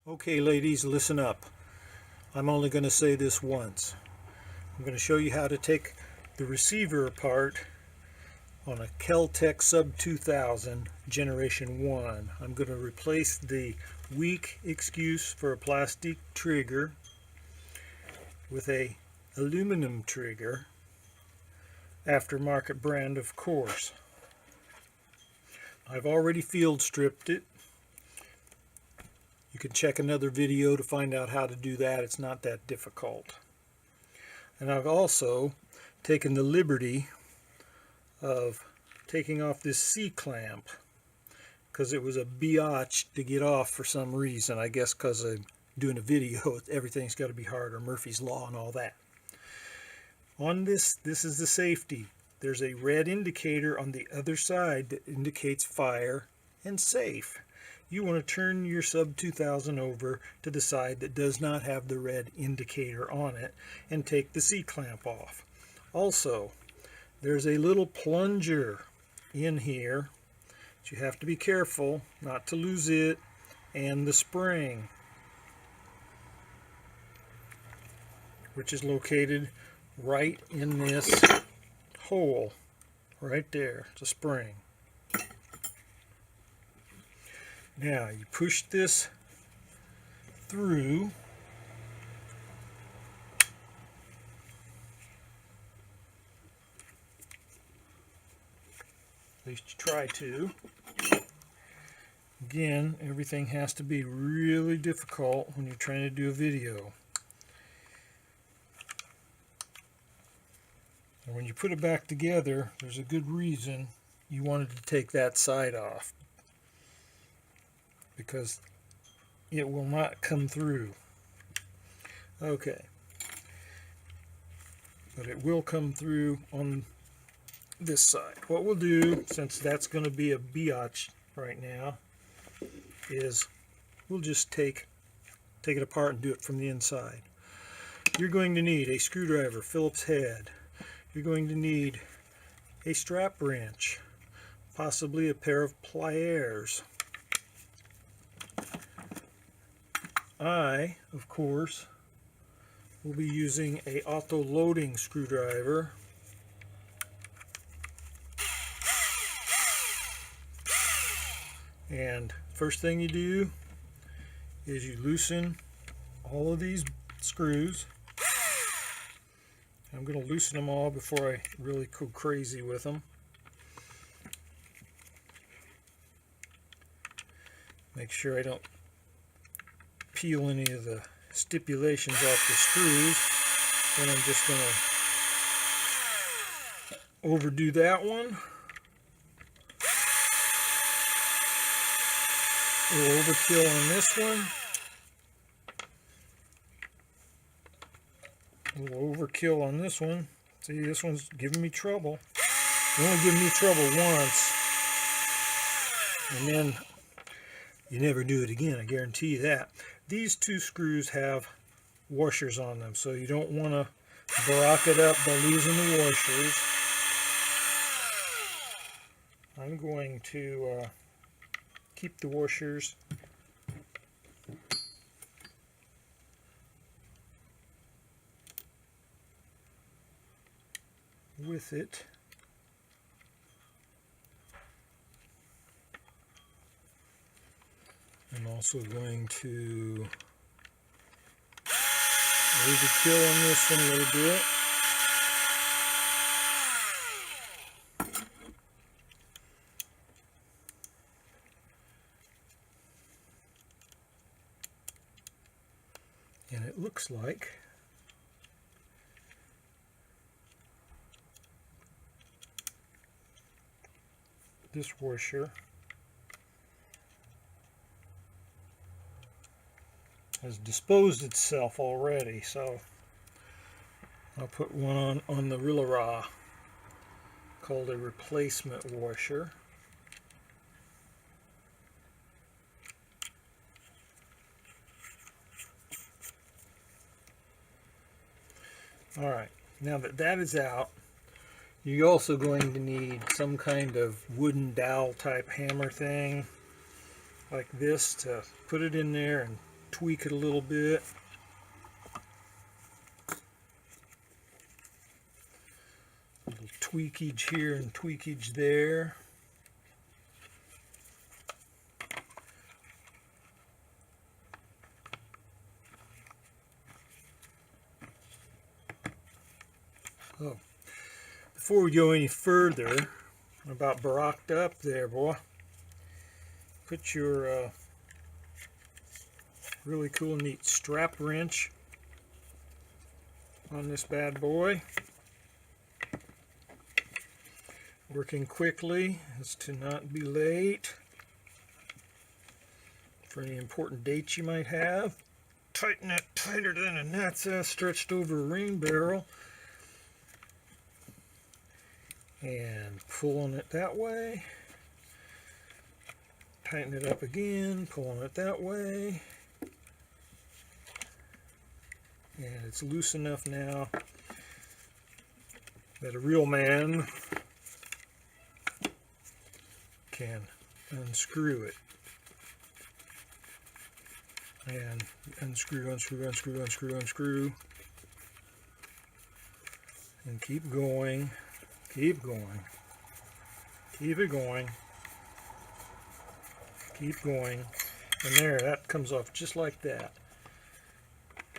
Okay, ladies, listen up. I'm only going to say this once. I'm going to show you how to take the receiver apart on a Kel-Tec Sub 2000 Generation 1. I'm going to replace the weak excuse for a plastic trigger with a aluminum trigger, aftermarket brand of course. I've already field stripped it. You can check another video to find out how to do that. It's not that difficult. And I've also taken the liberty of taking off this C-clamp because it was a biatch to get off for some reason. I guess because I'm doing a video, everything's got to be hard, or Murphy's Law and all that. On this is the safety. There's a red indicator on the other side that indicates fire and safe. You want to turn your Sub 2000 over to the side that does not have the red indicator on it and take the C-clamp off. Also, there's a little plunger in here that you have to be careful not to lose it, and the spring, which is located right in this hole right there. It's a spring. Now you push this through, at least you try to. Again, everything has to be really difficult when you're trying to do a video. And when you put it back together, there's a good reason you wanted to take that side off, because it will not come through. Okay, but it will come through on this side. What we'll do, since that's going to be a biatch right now, is we'll just take it apart and do it from the inside. You're going to need a screwdriver, Phillips head. You're going to need a strap wrench, possibly a pair of pliers. I, of course, will be using a auto-loading screwdriver. And first thing you do is you loosen all of these screws. I'm going to loosen them all before I really go crazy with them. Make sure I don't peel any of the stipulations off the screws. Then I'm just going to overdo that one. A little overkill on this one. A little overkill on this one. See, this one's giving me trouble. It only gave me trouble once, and then you never do it again, I guarantee you that. These two screws have washers on them, so you don't want to block it up by losing the washers. I'm going to keep the washers with it. I'm also going to overkill on this one a little bit. And it looks like this washer has disposed itself already, so I'll put one on the Raw called a replacement washer. Alright, now that that is out, you're also going to need some kind of wooden dowel type hammer thing like this to put it in there and tweak it a little bit. A little tweakage here and tweakage there. Oh, before we go any further, I'm about barocked up there, boy. Put your really cool, neat strap wrench on this bad boy. Working quickly as to not be late for any important dates you might have. Tighten it tighter than a gnat's ass stretched over a rain barrel. And pulling it that way. Tighten it up again, pulling it that way. And it's loose enough now that a real man can unscrew it. And unscrew, unscrew, unscrew, unscrew, unscrew. And keep going. Keep going. Keep it going. Keep going. And there, that comes off just like that.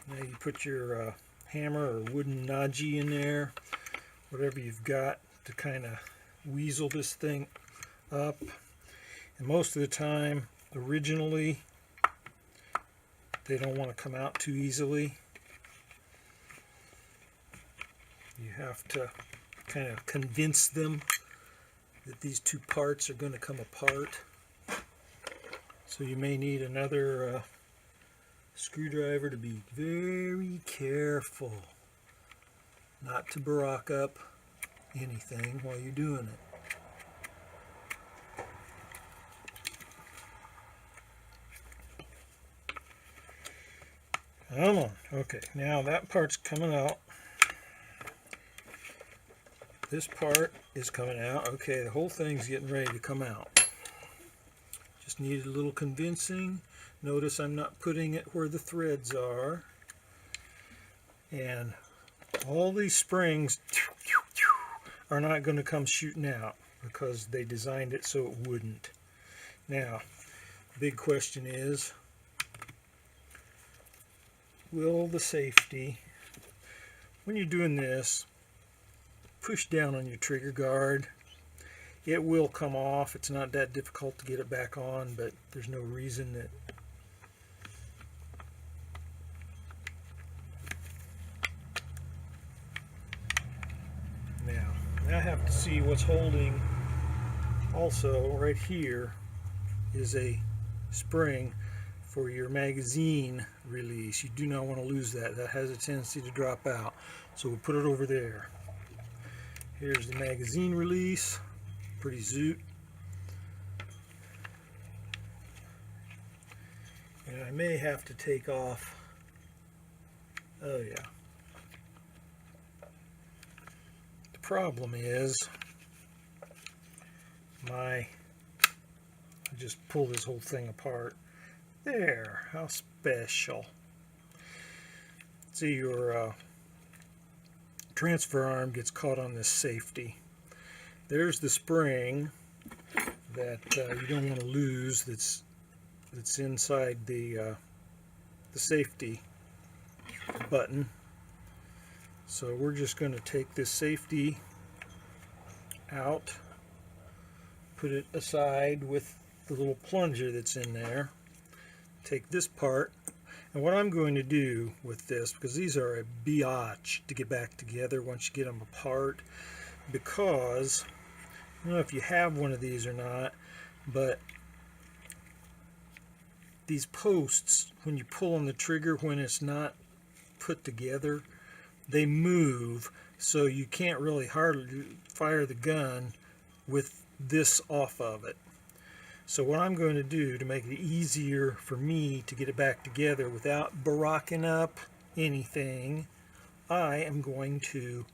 Now you put your hammer or wooden nudgy in there, whatever you've got to kind of weasel this thing up. And most of the time, originally, they don't want to come out too easily. You have to kind of convince them that these two parts are going to come apart. So you may need another screwdriver to be very careful not to barock up anything while you're doing it. Come on. Okay, now that part's coming out. This part is coming out. Okay, the whole thing's getting ready to come out. Just needed a little convincing. Notice I'm not putting it where the threads are. And all these springs are not going to come shooting out because they designed it so it wouldn't. Now, the big question is, will the safety, when you're doing this, push down on your trigger guard. It will come off. It's not that difficult to get it back on, but there's no reason that now I have to see what's holding. Also, right here is a spring for your magazine release. You do not want to lose that. That has a tendency to drop out. So we'll put it over there. Here's the magazine release, pretty zoot. And I may have to take off, oh yeah. The problem is, I just pull this whole thing apart. There, how special. See, your transfer arm gets caught on this safety. There's the spring that you don't want to lose. That's inside the safety button. So we're just going to take this safety out, put it aside with the little plunger that's in there. Take this part. And what I'm going to do with this, because these are a biatch to get back together once you get them apart, because I don't know if you have one of these or not, but these posts, when you pull on the trigger when it's not put together, they move, so you can't really hardly fire the gun with this off of it. So what I'm going to do to make it easier for me to get it back together without barocking up anything, I am going to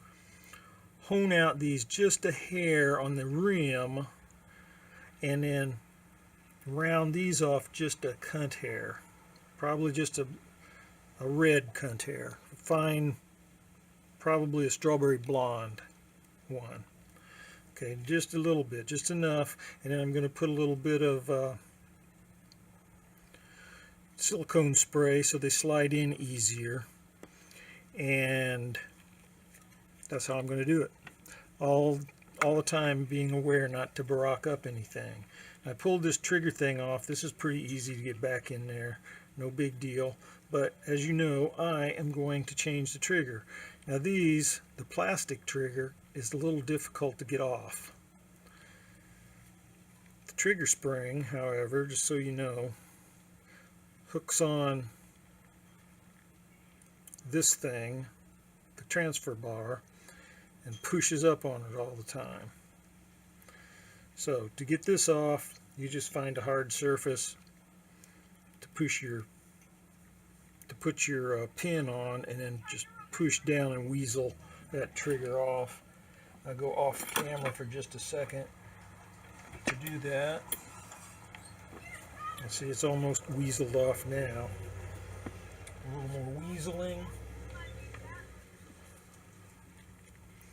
hone out these just a hair on the rim and then round these off just a cunt hair. probably just a red cunt hair. Fine, probably a strawberry blonde one. Okay, just a little bit, just enough, and then I'm going to put a little bit of silicone spray so they slide in easier, and that's how I'm going to do it. All the time being aware not to barock up anything. I pulled this trigger thing off. This is pretty easy to get back in there, no big deal, but as you know, I am going to change the trigger. Now the plastic trigger is a little difficult to get off. The trigger spring, however, just so you know, hooks on this thing, the transfer bar, and pushes up on it all the time. So to get this off, you just find a hard surface to put your pin on, and then just push down and weasel that trigger off. I'll go off camera for just a second to do that. And see, it's almost weaseled off now. A little more weaseling.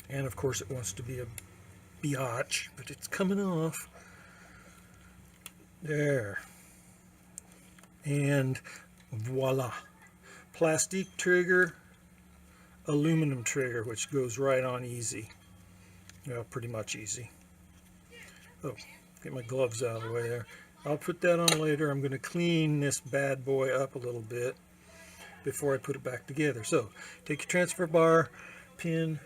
And of course it wants to be a biatch, but it's coming off. There. And voila. Plastic trigger, aluminum trigger, which goes right on easy. Well, pretty much easy. Oh, get my gloves out of the way there. I'll put that on later. I'm going to clean this bad boy up a little bit before I put it back together. So, take your transfer bar, pin,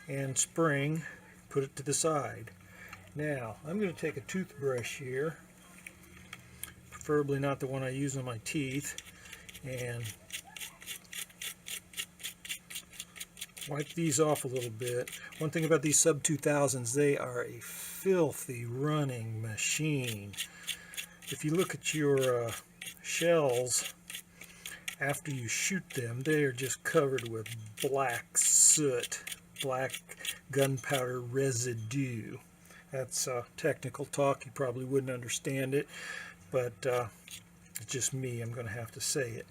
and spring, put it to the side. Now, I'm going to take a toothbrush here, preferably not the one I use on my teeth, and wipe these off a little bit. One thing about these sub 2000s, they are a filthy running machine. If you look at your shells after you shoot them, they are just covered with black soot, black gunpowder residue. That's technical talk. You probably wouldn't understand it, but it's just me. I'm going to have to say it.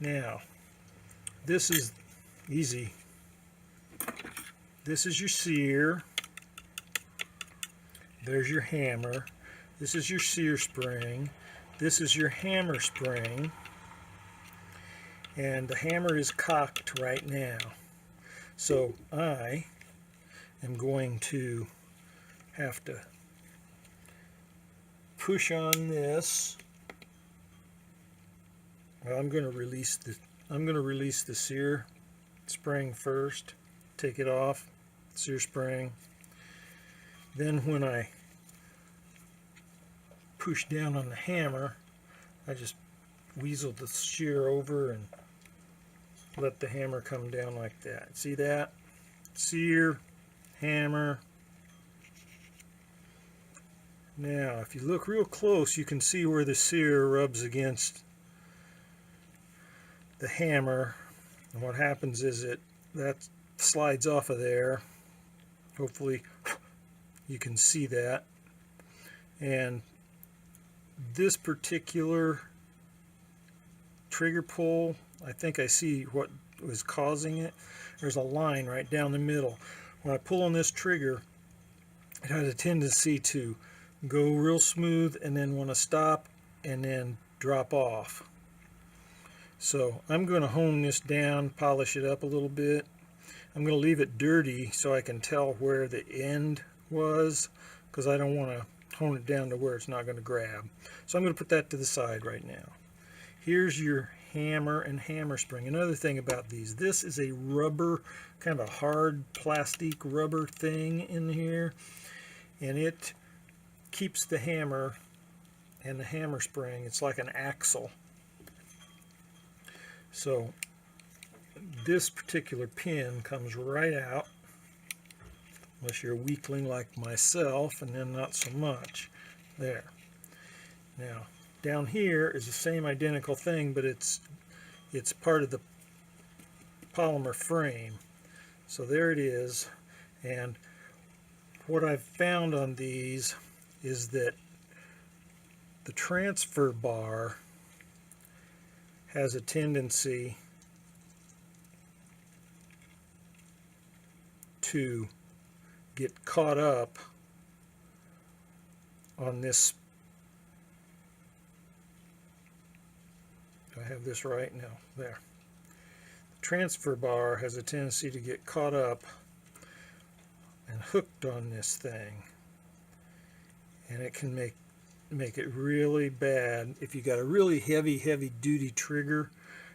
Now, this is easy. This is your sear. There's your hammer. This is your sear spring. This is your hammer spring. And the hammer is cocked right now. So I am going to have to push on this. Well, I'm going to release the sear spring first. Take it off, sear spring. Then when I push down on the hammer, I just weasel the shear over and let the hammer come down like that. See that? Sear, hammer. Now, if you look real close, you can see where the sear rubs against the hammer. And what happens is that slides off of there. Hopefully you can see that. And this particular trigger pull, I think I see what was causing it. There's a line right down the middle. When I pull on this trigger, it has a tendency to go real smooth and then want to stop and then drop off. So I'm going to hone this down, polish it up a little bit. I'm going to leave it dirty so I can tell where the end was, because I don't want to hone it down to where it's not going to grab. So I'm going to put that to the side right now. Here's your hammer and hammer spring. Another thing about these, this is a rubber, kind of a hard plastic rubber thing in here, and it keeps the hammer and the hammer spring, it's like an axle. So this particular pin comes right out, unless you're a weakling like myself, and then not so much. There. Now down here is the same identical thing, but it's part of the polymer frame. So there it is. And what I've found on these is that the transfer bar has a tendency to get caught up on this. Do I have this right? No, there. The transfer bar has a tendency to get caught up and hooked on this thing, and it can make it really bad. If you got a really heavy duty trigger,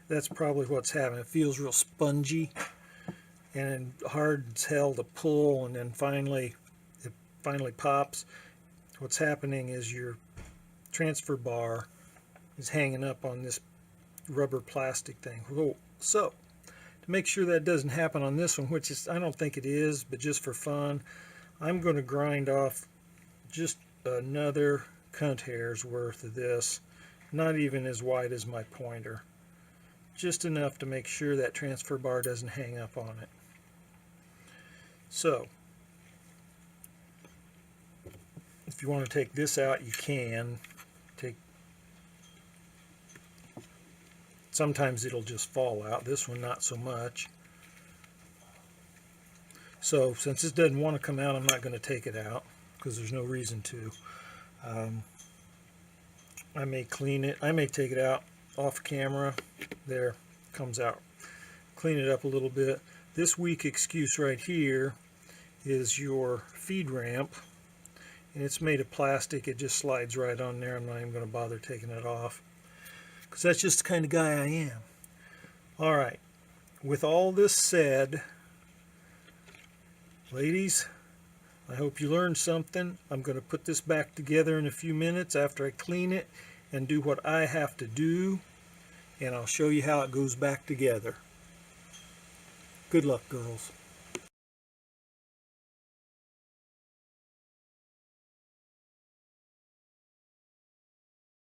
that's probably what's happening. It feels real spongy and hard as hell to pull, and then it finally pops. What's happening is your transfer bar is hanging up on this rubber plastic thing. So to make sure that doesn't happen on this one, which is, I don't think it is, but just for fun, I'm going to grind off just another cunt hair's worth of this, not even as wide as my pointer, just enough to make sure that transfer bar doesn't hang up on it. So if you want to take this out, you can. Sometimes it'll just fall out. This one not so much. So since this doesn't want to come out, I'm not going to take it out because there's no reason to. I may clean it. I may take it out off camera. There, comes out. Clean it up a little bit. This weak excuse right here is your feed ramp, and it's made of plastic. It just slides right on there. I'm not even going to bother taking it off, because that's just the kind of guy I am. Alright, with all this said, ladies, I hope you learned something. I'm going to put this back together in a few minutes after I clean it and do what I have to do, and I'll show you how it goes back together. Good luck, girls.